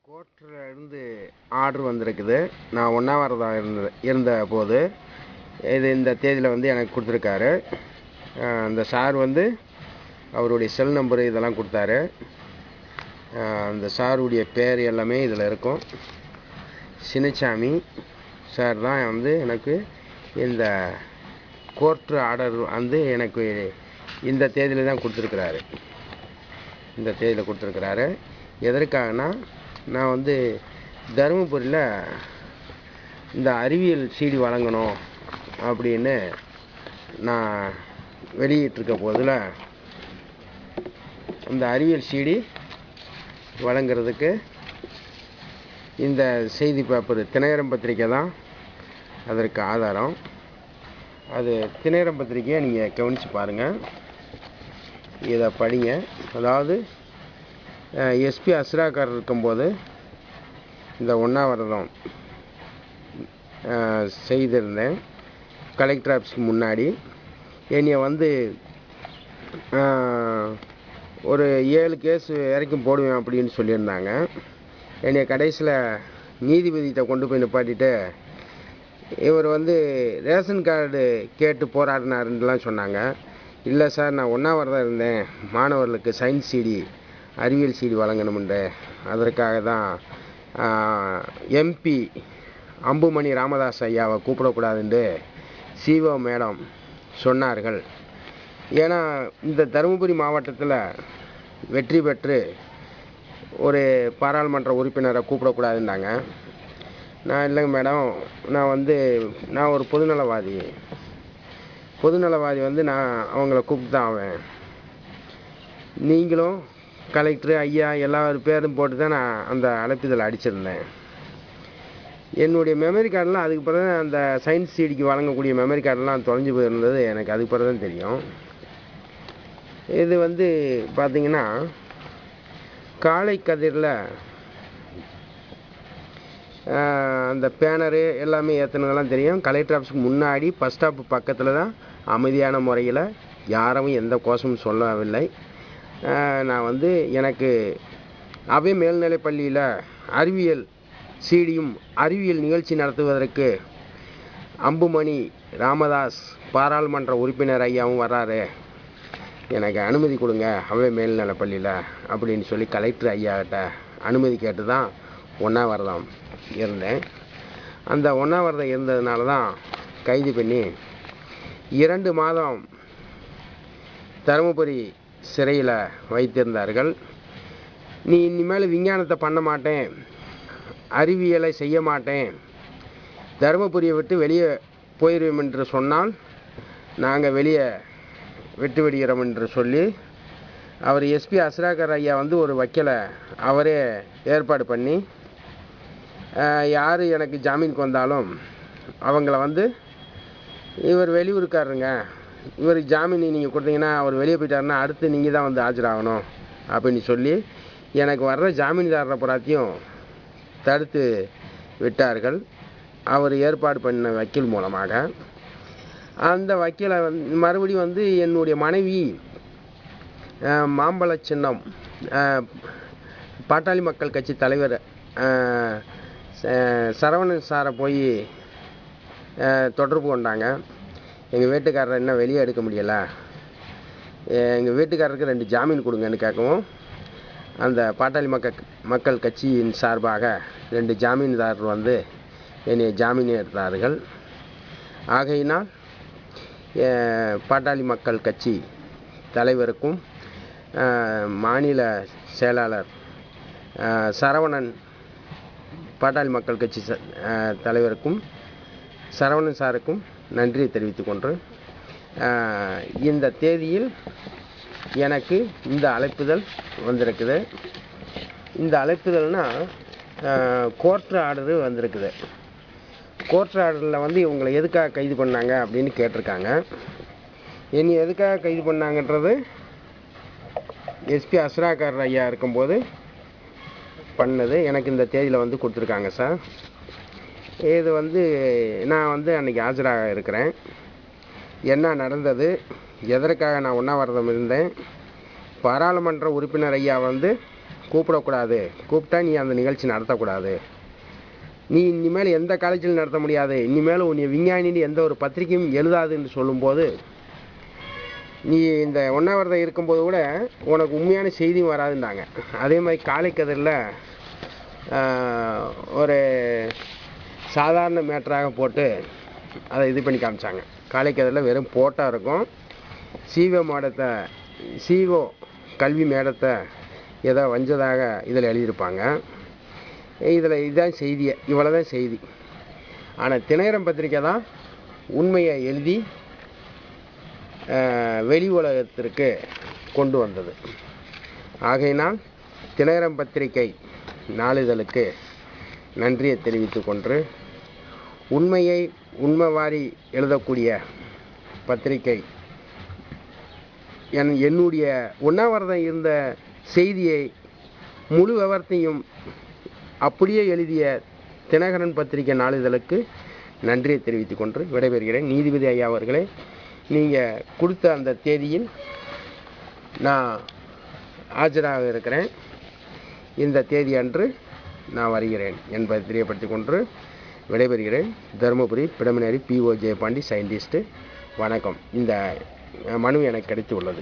கோர்ட்டில் இருந்து ஆர்டர் வந்திருக்குது. நான் உண்ணாவிரதம் இருந்த போது இந்த தேதியில் வந்து எனக்கு கொடுத்துருக்காரு. அந்த சார் வந்து அவருடைய செல் நம்பரு இதெல்லாம் கொடுத்தாரு. அந்த சாருடைய பேர் எல்லாமே இதில் இருக்கும். சின்னசாமி சார் தான் வந்து எனக்கு இந்த கோர்ட்டு ஆர்டர் வந்து எனக்கு இந்த தேதியில் தான் கொடுத்துருக்குறாரு. இந்த தேதியில் கொடுத்துருக்குறாரு. எதற்காகனா, நான் வந்து தருமபுரியில் இந்த அறிவியல் சிடி வழங்கணும் அப்படின்னு நான் வெளியிட்டிருக்க போதில் இந்த அறிவியல் சிடி வழங்குறதுக்கு இந்த செய்தி பேப்பர் தினகரன் பத்திரிக்கை தான் அதற்கு ஆதாரம். அது தினகரன் பத்திரிக்கையை நீங்கள் கவனித்து பாருங்கள், இதை படிங்க. அதாவது எஸ்பி அஸ்ராக்கார் இருக்கும்போது இந்த உண்ணாவிரதம் செய்திருந்தேன். கலெக்டர் ஆஃபீஸ்க்கு முன்னாடி என்னைய வந்து ஒரு 7 கேஸ் வரைக்கும் போடுவேன் அப்படின்னு சொல்லியிருந்தாங்க. என்னைய கடைசியில் நீதிபதிகிட்ட கொண்டு போய் நிப்பாட்டிட்டு இவர் வந்து ரேஷன் கார்டு கேட்டு போராடினாருன்னுலாம் சொன்னாங்க. இல்லை சார், நான் உண்ணாவிரதம் இருந்தேன், மாணவர்களுக்கு சயின்ஸ் சிடி அறிவியல் சிடி வழங்கணும்ண்டு, அதற்காக தான் எம்பி அம்புமணி ராமதாஸ் ஐயாவை கூப்பிடக்கூடாதுன்னு சிஓ மேடம் சொன்னார்கள். ஏன்னா இந்த தருமபுரி மாவட்டத்தில் வெற்றி பெற்று ஒரு பாராளுமன்ற உறுப்பினரை கூப்பிடக்கூடாதுன்னாங்க. நான் இல்லைங்க மேடம், நான் ஒரு பொதுநலவாதி வந்து நான் அவங்கள கூப்பிட்டு தான் ஆவேன். நீங்களும் கலெக்டரு ஐயா எல்லாரும் பேரும் போட்டு தான் நான் அந்த அழைப்பிதழ் அடிச்சிருந்தேன். என்னுடைய மெமரி கார்டெலாம் அதுக்கு பிறகு தான், அந்த சயின்ஸ் சிடிக்கு வழங்கக்கூடிய மெமரி கார்டெலாம் தொலைஞ்சு போயிருந்தது எனக்கு அதுக்கு பிறகு தான் தெரியும். இது வந்து பார்த்திங்கன்னா, காலை கதிரில் அந்த பேனரு எல்லாமே ஏற்றினதெல்லாம் தெரியும். கலெக்டர் ஆஃபீஸுக்கு முன்னாடி பஸ் ஸ்டாப்பு பக்கத்தில் தான் அமைதியான முறையில் யாரும் எந்த கோஷமும் சொல்லவில்லை. நான் வந்து எனக்கு அவை மேல்நிலைப் பள்ளியில் அறிவியல் சிடியும் அறிவியல் நிகழ்ச்சி நடத்துவதற்கு அம்புமணி ராமதாஸ் பாராளுமன்ற உறுப்பினர் ஐயாவும் வர்றாரு, எனக்கு அனுமதி கொடுங்க அவை மேல்நிலைப் பள்ளியில் அப்படின்னு சொல்லி கலெக்டர் ஐயாக்கிட்ட அனுமதி கேட்டு தான் உண்ணாவிரதம் இருந்தேன். அந்த உண்ணாவிரதம் இருந்ததுனால தான் கைது பண்ணி 2 மாதம் தருமபுரி சிறையில் வைத்திருந்தார்கள். நீ இனிமேல் விஞ்ஞானத்தை பண்ண மாட்டேன், அறிவியலை செய்ய மாட்டேன், தருமபுரியை விட்டு வெளியே போயிடுவோம் என்று சொன்னால் நாங்கள் வெளியே விட்டு விடுகிறோம் என்று சொல்லி அவர் எஸ்பி அஸ்ராக்கர் ஐயா வந்து ஒரு வக்கீலை அவரே ஏற்பாடு பண்ணி, யார் எனக்கு ஜாமீனுக்கு வந்தாலும் அவங்கள வந்து இவர் வெளியூருக்காரருங்க, இவருக்கு ஜாமீன் நீங்கள் கொடுத்தீங்கன்னா அவர் வெளியே போயிட்டாருன்னா அடுத்து நீங்கள் தான் வந்து ஆஜராகணும் அப்படின்னு சொல்லி எனக்கு வர்ற ஜாமீன்தாரரை புறாத்தையும் தடுத்து விட்டார்கள். அவர் ஏற்பாடு பண்ண வக்கீல் மூலமாக. அந்த வக்கீலை மறுபடியும் வந்து என்னுடைய மனைவி மாம்பழ சின்னம் பாட்டாளி மக்கள் கட்சி தலைவர் சரவணன் சாரை போய் தொடர்பு கொண்டாங்க. எங்கள் வீட்டுக்காரரை என்ன வெளியே எடுக்க முடியலை, எங்கள் வீட்டுக்காரருக்கு 2 ஜாமீன் கொடுங்கன்னு கேட்கவும், அந்த பாட்டாளி மக்கள் கட்சியின் சார்பாக 2 ஜாமீன்தாரர் வந்து என்னை ஜாமீன் எடுத்தார்கள். ஆகையினால் பாட்டாளி மக்கள் கட்சி தலைவருக்கும் மாநில செயலாளர் சரவணன், பாட்டாளி மக்கள் கட்சி தலைவருக்கும் சரவணன் சாருக்கும் நன்றி தெரிவித்துக் கொண்டு, இந்த தேதியில் எனக்கு இந்த அழைப்புதல் வந்திருக்குது. இந்த அழைப்புதல்னால் கோர்ட்டு ஆர்டரு வந்திருக்குது. கோர்ட்டு ஆர்டரில் வந்து இவங்களை எதுக்காக கைது பண்ணாங்க அப்படின்னு கேட்டிருக்காங்க. என்னை எதுக்காக கைது பண்ணாங்கன்றது எஸ்பி அஸ்ராக்கார் ஐயா இருக்கும்போது பண்ணது எனக்கு இந்த தேதியில் வந்து கொடுத்துருக்காங்க சார். இது வந்து நான் வந்து அன்றைக்கி ஆஜராக இருக்கிறேன். என்ன நடந்தது, எதற்காக நான் உண்ணாவிரதம் இருந்தேன், பாராளுமன்ற உறுப்பினர் ஐயா வந்து கூப்பிடக்கூடாது, கூப்பிட்டா நீ அந்த நிகழ்ச்சி நடத்தக்கூடாது, நீ இனிமேல் எந்த காலேஜில் நடத்த முடியாது, இனிமேல் உன்னை விஞ்ஞானின்னு எந்த ஒரு பத்திரிக்கையும் எழுதாதுன்னு சொல்லும்போது, நீ இந்த உண்ணாவிரதம் இருக்கும்போது கூட உனக்கு உண்மையான செய்தியும் வராதுன்னாங்க. அதே மாதிரி காலைக்கதிரில் ஒரு சாதாரண மேட்டராக போட்டு அதை இது பண்ணி காமிச்சாங்க. காலைக்கதிரில் வெறும் போட்டாக இருக்கும். சிஓ கல்வி மேடத்தை ஏதோ வஞ்சதாக இதில் எழுதியிருப்பாங்க. இதில் இதுதான் செய்தியை, இவ்வளோ தான் செய்தி. ஆனால் தினகரன் பத்திரிக்கை தான் உண்மையை எழுதி வெளி உலகத்திற்கு கொண்டு வந்தது. ஆகையினால் தினகரன் பத்திரிகை நாளிதழுக்கு நன்றியை தெரிவித்துக் கொண்டு, உண்மையை உண்மைவாரி எழுதக்கூடிய பத்திரிகை என்னுடைய உண்ணாவிரதம் இருந்த செய்தியை முழு விவரத்தையும் அப்படியே எழுதிய தினகரன் பத்திரிகை நாளிதழுக்கு நன்றியை தெரிவித்துக் கொண்டு விடைபெறுகிறேன். நீதிபதி ஐயா அவர்களே, நீங்கள் கொடுத்த அந்த தேதியில் நான் ஆஜராக இருக்கிறேன். இந்த தேதி அன்று நான் வருகிறேன் என்பதை தெரியப்படுத்திக் கொண்டு விடைபெறுகிறேன். தருமபுரி பிடமினரி PO ஜெயபாண்டி சயின்டிஸ்ட். வணக்கம். இந்த மனு எனக்கு கிடைத்து உள்ளது.